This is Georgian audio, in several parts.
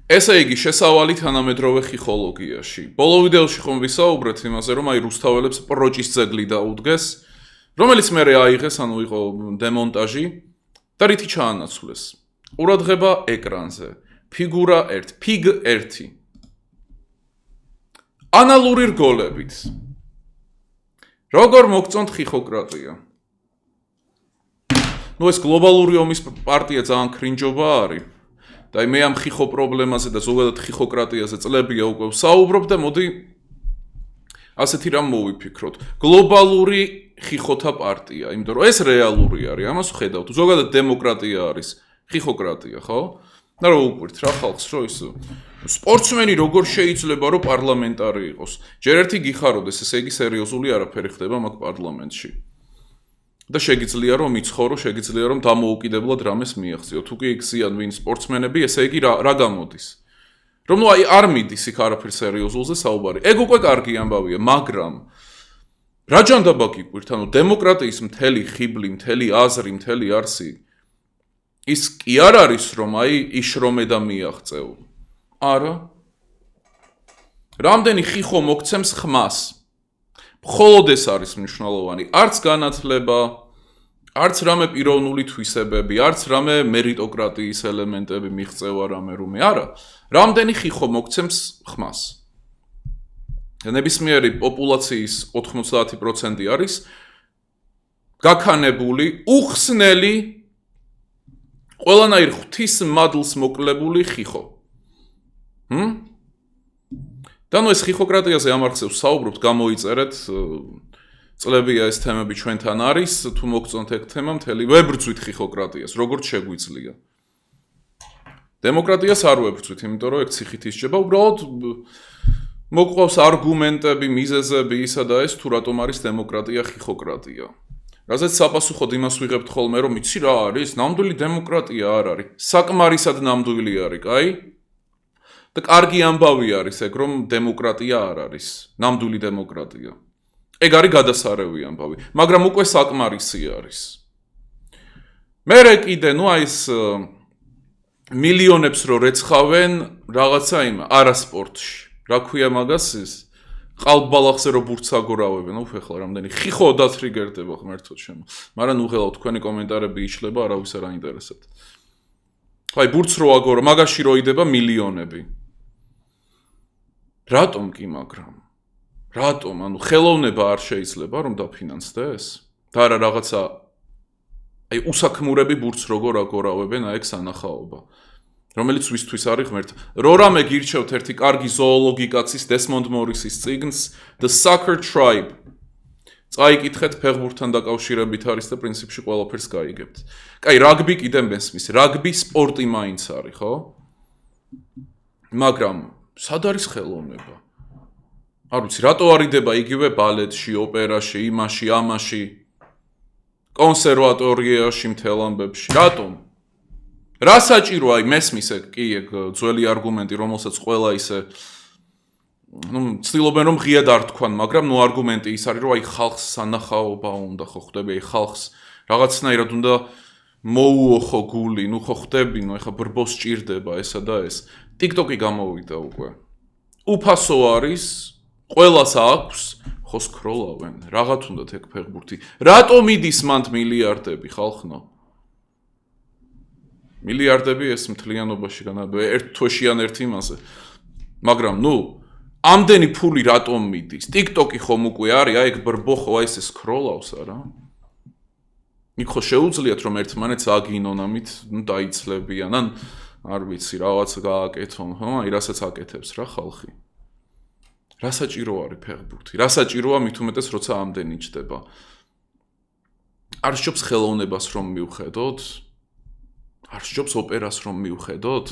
ესე იგი, შესავალი თანამედროვე ხიხოლოგიაში. ბოლო ვიდეოში ხომ ვისაუბრეთ იმაზე, რომ აი რუსთაველებს პროჭის ძეგლი დაუდგეს, რომელიც მერე აიღეს, ანუ იყო დემონტაჟი და რითი ჩაანაცვლეს. ყურადღება ეკრანზე. ფიგურა 1, ფიგ 1. ანალური რგოლებით. როგორ მოგწონთ ხიხოკრატია? ნუ ეს გლობალური ომის პარტია ძალიან კრინჯობა არის. და მე ამ ხიხო პრობლემაზე და ზოგადად ხიხოკრატიაზე წლებია უკვე ვსაუბრობ და მოდი ასეთი რამ მოვიფიქროთ. გლობალური ხიხოთა პარტია, იმიტომ რომ ეს რეალური არის, ამას ვხედავთ. ზოგადად დემოკრატია არის ხიხოკრატია, ხო? და რა უყვირთ რა ხალხს, რომ ის სპორტსმენი როგორ შეიძლება რომ პარლამენტარი იყოს. ჯერ ერთი გიხაროდეს, ესე იგი სერიოზული არაფერი ხდება მაგ პარლამენტში. და შეგიძლია რომ იცხოვრო, შეგიძლია რომ დამოუკიდებლად რამეს მიაღწიო. თუ კი იგზიან ვინ სპორტსმენები, ესე იგი რა გამოდის? რომ ნუ აი არ მიდის იქ არაფერ სერიოზულზე საუბარი. ეგ უკვე კარგი ამბავია, მაგრამ რა ჯანდაბა გიყვირთ, ანუ დემოკრატიის მთელი ხიბლი, მთელი აზრი, მთელი არსი ის კი არ არის რომ აი იშრომე და მიაღწეო. არა. რამდენი ხიხო მოგცემს ხმას? მხოლოდ ეს არის მნიშვნელოვანი. არც განათლება, არც რამე პიროვნული თვისებები, არც რამე მერიტოკრატიის ელემენტები მიღწევა რამე რომე, არა. რამდენი ხიხო მოგცემს ხმას? ნებისმიერი პოპულაციის 90% არის გაქანებული, უხსნელი, ყველანაირ ღვთის მადლს მოკლებული ხიხო. და ნუ ეს ხიხოკრატიაზე ამ არხზე ვსაუბრობთ, გამოიწერეთ, წლებია ეს თემები ჩვენთან არის, თუ მოგწონთ ეგ თემა მთელი, ვებრძვით ხიხოკრატიას, როგორც შეგვიძლია. დემოკრატიას არ ვებრძვით, იმიტომ რომ ეგ ციხით ისჯება, უბრალოდ მოგვყავს არგუმენტები, მიზეზები ისა და ეს თუ რატომ არის დემოკრატია ხიხოკრატია. რაზეც საპასუხოდ იმას ვიღებთ ხოლმე, რომ იცი რა არის, ნამდვილი დემოკრატია არ არის, საკმარისად ნამდვილი არის, კაი? და კარგი ამბავი არის ეგ, რომ დემოკრატია არ არის, ნამდვილი დემოკრატია. ეგ არის გადასარევი ამბავი, მაგრამ უკვე საკმარისი არის. მერე კიდე, ნუ აი ეს მილიონებს რო რეცხავენ რაღაცა იმ არასპორტში. რა ქვია მაგას ის? ყალბალახზე რო ბურთს აგორავებენ, უх ეხლა რამდენი ხიხო დათრიგერდება ღმერთო ჩემო. მაგრამ ნუ ღელავ თქვენი კომენტარები იშლება, არავის არ აინტერესებთ. აი ბურთს რო აგორო, მაგაში რო იდება მილიონები. რატომ კი მაგრამ? რატომ? ანუ ხელოვნება არ შეიძლება რომ დაფინანსდეს? და არა რაღაცა აი უსაქმურები ბურთს როგორ აგორავებენ, აი ეგ სანახაობა. რომელიც ვისთვის არის ღმერთო. რორამე გირჩევთ ერთი კარგი ზოოლოგი კაცის დესმონდ მორისის წიგნს The Soccer Tribe. წაიკითხეთ ფეხბურთთან დაკავშირებით არის და პრინციპში ყველაფერს გაიგებთ. კაი, რაგბი კიდე მესმის, რაგბი სპორტი მაინც არის, ხო? მაგრამ სად არის ხელოვნება? არ ვიცი, რატო არიდება იგივე ბალეტში, ოპერაში, იმაში, ამაში, კონსერვატორიაში, მთელ ამბებში? რატომ? რა საჭიროა აი მესმის ეგ, კი ეგ ძველი არგუმენტი, რომელსაც ყველა ისე ცდილობენ რომ ღიად არ თქვან, მაგრამ ნუ არგუმენტი ის არის, რომ აი ხალხს სანახაობა უნდა ხო ხდები, აი ხალხს რაღაცნაირად უნდა მოუოხო გული, ნუ ხო ხდები, ნუ ეხა ბრბოს ჭირდება ესა და ეს. TikTok-ი გამოვიდა უკვე. უფასო არის, ყველას აქვს, ხო სკროლავენ, რაღაც უნდათ ეგ ფეხბურთი. რატომ მიდის მანდ მილიარდები ხალხნო? მილიარდები ეს მთლიანობაში ერთ თვეში ან ერთ იმაზე. მაგრამ ნუ ამდენი ფული რატომ მიდის? TikTok-ი ხომ უკვე არის, აი ეგ ბრბო ხო აი ესე სკროლავს არა? იქ ხო შეუძლიათ რომ ერთმანეთს აგინონ ამით, ნუ დაიცლებიან, ან არ ვიცი, რაღაც გააკეთონ, ხო? აი რასაც აკეთებს რა ხალხი. რა საჭირო არის ფეხბურთი? რა საჭიროა მით უმეტეს როცა ამდენი ჯდება? არ სჯობს ხელოვნებას რომ მივხედოთ? არ სჯობს ოპერას რომ მივხედოთ?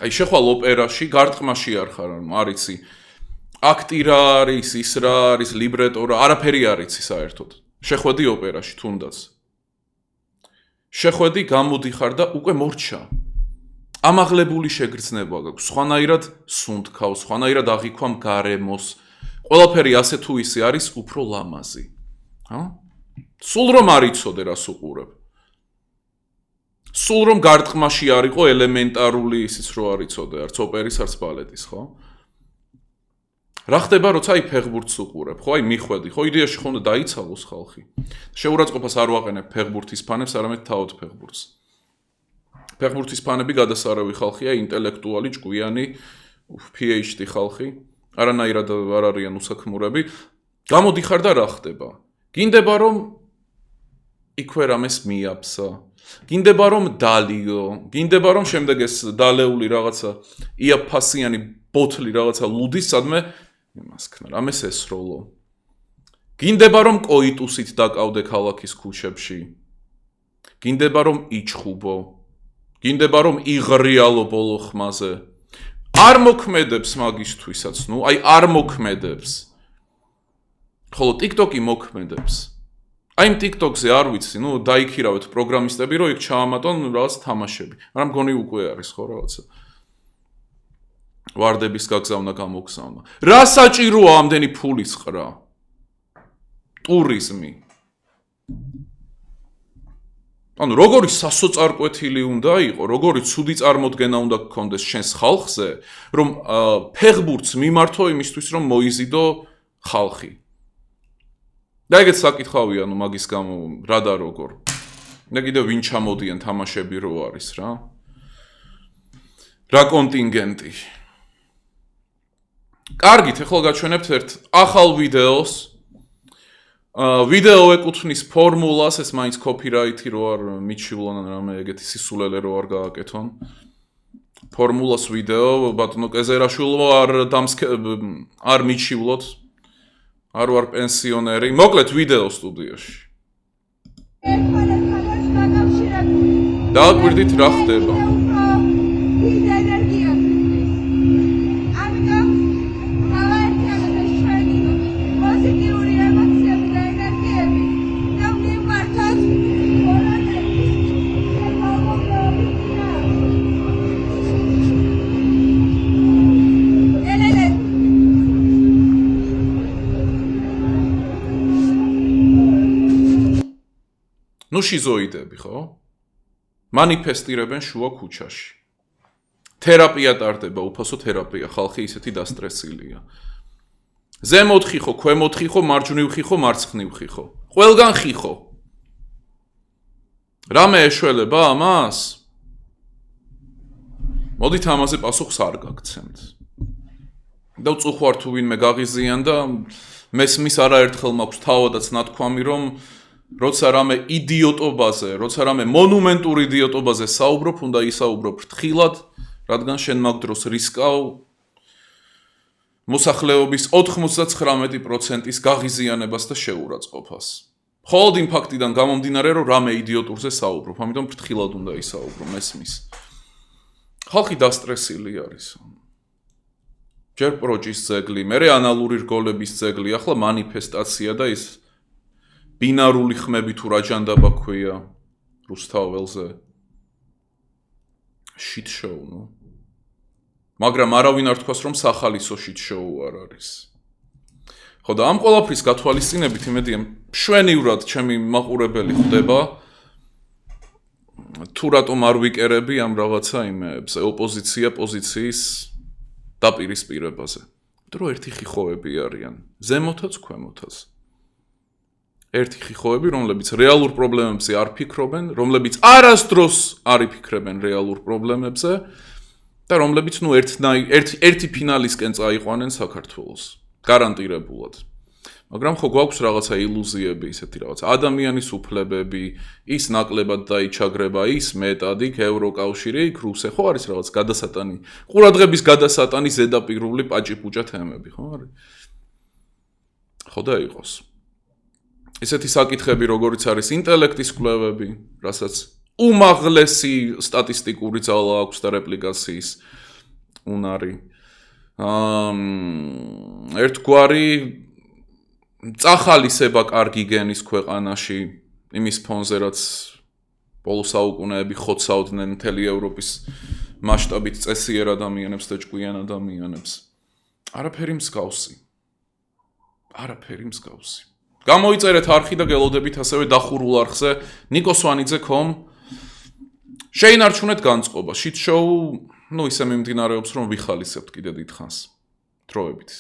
აი შეხვალ ოპერაში, გარტყმაში არ ხარ, არ იცი. აქტი რა არის, ის რა არის, ლიბრეტო რა, არაფერი არ იცი საერთოდ. შეხვედი ოპერაში თუნდაც. შეხვედი, გამოდიხარ და უკვე მორჩა. ამაღლებული შეგრძნება გაქვს, სხვანაირად სუნთქავს, სხვანაირად აღიქვამ გარემოს. ყველაფერი ასე თუ ისე არის უფრო ლამაზი. სულ რომ არ იცოდე რას უყურებ. სულ რომ გარტყმაში არ იყო ელემენტარული ისიც რო არ იცოდე, არც ოპერის, არც ბალეტის, ხო? რა ხდება, როცა აი ფეხბურთს უყურებ, ხო? აი მიხვედი, ხო? იდეაში ხო უნდა დაიცალოს ხალხი. შეურაცხყოფას არ ვაყენებ ფეხბურთის ფანებს, არამედ თავად ფეხბურთს. ფეხბურთის ფანები გადასარავი ხალხია, ინტელექტუალი, ჭკვიანი, PhD ხალხი, არანაირად არ არიან უსაქმურები. გამოდიხარ და რა ხდება? გინდება რომ იქვე რამეს მიაბსა. გინდება რომ დალიო, გინდება რომ შემდეგ ეს დალეული რაღაცა იაფასიანი ბოთლი რაღაცა ლუდის სადმე იმას ქნა, რამეს ესროლო. გინდება რომ კოიტუსით დაკავდე ქალაქის ქუჩებში. გინდება რომ იჩხუბო. გინდება რომ იღრიალო ბოლო ხმაზე. არ მოქმედებს მაგისთვისაც, ნუ, აი არ მოქმედებს. ხოლო TikTok-ი მოქმედებს. აი იმ TikTok-ზე არ ვიცი, ნუ დაიქირავეთ პროგრამისტები, რომ იქ ჩაამატონ რაღაც თამაშები. მაგრამ მგონი უკვე არის ხო რაღაცა. ვარდების გაგზავნა გამოგზავნა. რა საჭიროა ამდენი ფულის ყრა? ტურიზმი. ანუ როგორი სასოწარკვეთილი უნდა იყო, როგორი ცუდი წარმოდგენა უნდა გქონდეს შენს ხალხზე, რომ ფეხბურთს მიმართო იმისთვის, რომ მოიზიდო ხალხი. და ეგეც საკითხავი, ანუ მაგის გამო რა და როგორ. და კიდევ ვინ ჩამოდიან თამაშები რო არის რა. რა კონტინგენტი. კარგით, ახლა გაჩვენებთ ერთ ახალ ვიდეოს. ვიდეო ეკუთვნის ფორმულას, ეს მაინც კოპირაითი რო არ მიჩივლონ რამე ეგეთი სისულელე რო არ გააკეთონ. ფორმულას ვიდეო, ბატონო კეზერაშვილო არ მიჩივლოთ. არ ვარ პენსიონერი. მოკლედ ვიდეო სტუდიაში. დააკვირდით რა ხდება. ნუ შიზოიდები, ხო? მანიფესტირებენ შუა ქუჩაში. თერაპია ტარდება, უფასო თერაპია, ხალხი ისეთი დასტრესილია. ზემოთ ხიხო, ქვემოთ ხიხო, მარჯვნივ ხიხო, მარცხნივ ხიხო. ყველგან ხიხო. რამე ეშველება ამას? მოდით ამაზე პასუხს არ გაგცემთ. და უწუხვარ თუ ვინმე გაღიზიან და მესმის არაერთხელ მაქვს თავადაც ნათქვამი, რომ როცა რამე იდიოტობაზე, როცა რამე მონუმენტურ იდიოტობაზე საუბრობ, უნდა ისაუბრო ფრთხილად, რადგან შენ მაგ დროს რისკავ მოსახლეობის 99%-ის გაღიზიანებას და შეურაცხყოფას. მხოლოდ იმ ფაქტიდან გამომდინარე, რომ რამე იდიოტურზე საუბრობ, ამიტომ ფრთხილად უნდა ისაუბრო, მესმის. ხალხი დასტრესილი არის. ჯერ პროჯის ძეგლი, მერე ანალური რგოლების ძეგლი, ახლა მანიფესტაცია და ის ბინარული ხმები თუ რა ჯანდაბა ქვია რუსთაველზე. shit show, ნუ. მაგრამ არავინ არ თქვას, რომ სახალისო shit show არ არის. ხო და ამ ყველაფრის გათვალისწინებით იმედია მშვენივრად ჩემი მაყურებელი ხდება. თუ რატომ არ ვიკერები ამ რაღაცა იმებზე, ოპოზიცია პოზიციის დაპირისპირებაზე. დრო ერთი ხიხოები არიან, ზემოთაც ქვემოთაც. ერთი ხიხოები, რომლებიც რეალურ პრობლემებზე არ ფიქრობენ, რომლებიც არასდროს არ იფიქრებენ რეალურ პრობლემებზე და რომლებიც ნუ ერთი ფინალისკენ წაიყვანენ საქართველოს. გარანტირებულად. მაგრამ ხო გვაქვს რაღაცა ილუზიები, ისეთი რაღაცა ადამიანის უფლებები, ის ნაკლებად დაიჩაგრება, ის მეტად, იქ ევროკავშირი, იქ რუსე, ხო არის რაღაც გადასატანი, ყურადღების გადასატანი ზედაპირული პაჭი-პუჭა თემები, ხო არის? ხო და იყოს. ესეთი საკითხები, როგორიც არის ინტელექტის კვლევები, რასაც უმაღლესი სტატისტიკური ძალა აქვს და რეპლიკაციის უნარი. ერთგვარი წახალისება კარგი გენის ქვეყანაში, იმის ფონზე, რაც ბოლო საუკუნეები ხოცავდნენ მთელი ევროპის მასშტაბით წესიერ ადამიანებს და ჭკვიან ადამიანებს. არაფერი მსგავსი. არაფერი მსგავსი. გამოიწერეთ არხი და გელოდებით ასევე დახურულ არხზე niko svanidze.com შეინარჩუნეთ განწყობა. Shit show, ისე მიმდინარეობს, რომ ვიხალისებთ კიდე დიდხანს. დროებით.